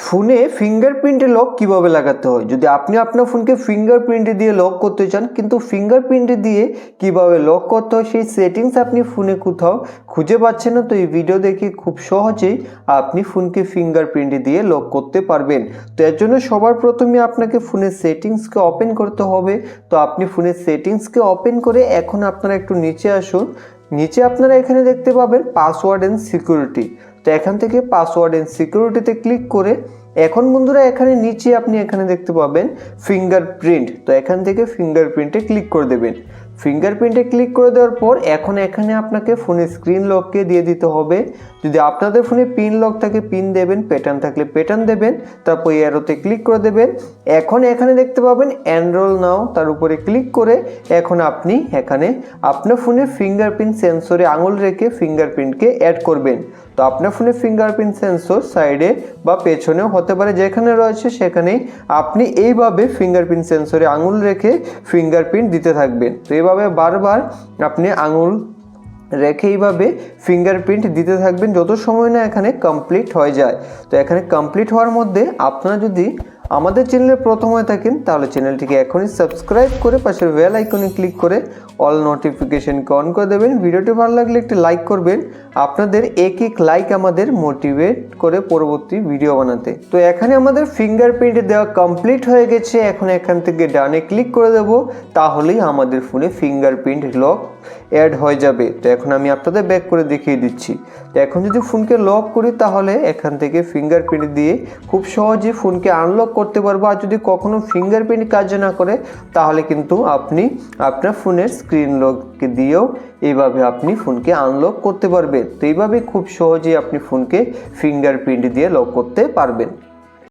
ফোনে fingerprint lock কিভাবে লাগাতে হয়। যদি আপনি আপনার ফোনকে ফিঙ্গারপ্রিন্ট দিয়ে লক করতে চান, কিন্তু ফিঙ্গারপ্রিন্ট দিয়ে কিভাবে লক করতে হয় সেই সেটিংস আপনি ফোনে কোথাও খুঁজে পাচ্ছেন না, তো এই ভিডিও দেখে খুব সহজেই আপনি ফোনকে ফিঙ্গারপ্রিন্ট দিয়ে লক করতে পারবেন। তো এর জন্য সবার প্রথমে আপনাকে ফোনের সেটিংসকে ওপেন করতে হবে। তো আপনি ফোনের সেটিংসকে ওপেন করে এখন আপনারা একটু নিচে আসুন। নিচে আপনারা এখানে দেখতে পাবেন পাসওয়ার্ড অ্যান্ড সিকিউরিটি। তো এখান থেকে পাসওয়ার্ড অ্যান্ড সিকিউরিটিতে ক্লিক করে এখন বন্ধুরা এখানে নিচে আপনি এখানে দেখতে পাবেন ফিঙ্গারপ্রিন্ট। তো এখান থেকে ফিঙ্গারপ্রিন্টে ক্লিক করে দেবেন। ফিঙ্গারপ্রিন্টে ক্লিক করে দেওয়ার পর এখন এখানে আপনাকে ফোনের স্ক্রিন লককে দিয়ে দিতে হবে। যদি আপনাদের ফোনে পিন লক থাকে পিন দেবেন, প্যাটার্ন থাকলে প্যাটার্ন দেবেন, তারপর অ্যারোতে ক্লিক করে দেবেন। এখন এখানে দেখতে পাবেন এনরোল নাও, তার উপরে ক্লিক করে এখন আপনি এখানে আপনার ফোনের ফিঙ্গারপ্রিন্ট সেন্সরে আঙুল রেখে ফিঙ্গারপ্রিন্টকে অ্যাড করবেন। তো আপনার ফোনে ফিঙ্গারপ্রিন্ট সেন্সর সাইডে বা পেছনেও হতে পারে, যেখানে রয়েছে সেখানেই আপনি এইভাবে ফিঙ্গারপ্রিন্ট সেন্সরে আঙুল রেখে ফিঙ্গারপ্রিন্ট দিতে থাকবেন। তো এইভাবে বারবার আপনি আঙুল রেখে এইভাবে ফিঙ্গারপ্রিন্ট দিতে থাকবেন যত সময় না এখানে কমপ্লিট হয়ে যায়। তো এখানে কমপ্লিট হওয়ার মধ্যে আপনারা যদি আমাদের চ্যানেলে প্রথম হয়ে থাকেন তাহলে চ্যানেলটিকে এখনই সাবস্ক্রাইব করে পাশের বেল আইকনে ক্লিক করে অল নোটিফিকেশনকে অন করে দেবেন। ভিডিওটি ভালো লাগলে একটি লাইক করবেন। আপনাদের এক লাইক আমাদের মোটিভেট করে পরবর্তী ভিডিও বানাতে। তো এখানে আমাদের ফিঙ্গারপ্রিন্ট দেওয়া কমপ্লিট হয়ে গেছে। এখন এখান থেকে ডানে ক্লিক করে দেব, তাহলেই আমাদের ফোনে ফিঙ্গারপ্রিন্ট লক অ্যাড হয়ে যাবে। তো এখন আমি আপনাদের ব্যাক করে দেখিয়ে দিচ্ছি। তো এখন যদি ফোনকে লক করি তাহলে এখান থেকে ফিঙ্গারপ্রিন্ট দিয়ে খুব সহজেই ফোনকে আনলক করতে পারবো। আর যদি কখনো ফিঙ্গারপ্রিন্ট কাজ না করে তাহলে কিন্তু আপনি আপনার ফোনের স্ক্রিন লক দিয়েও এইভাবে আপনি ফোনকে আনলক করতে পারবেন। তো এইভাবে খুব সহজেই আপনি ফোনকে ফিঙ্গারপ্রিন্ট দিয়ে লক করতে পারবেন।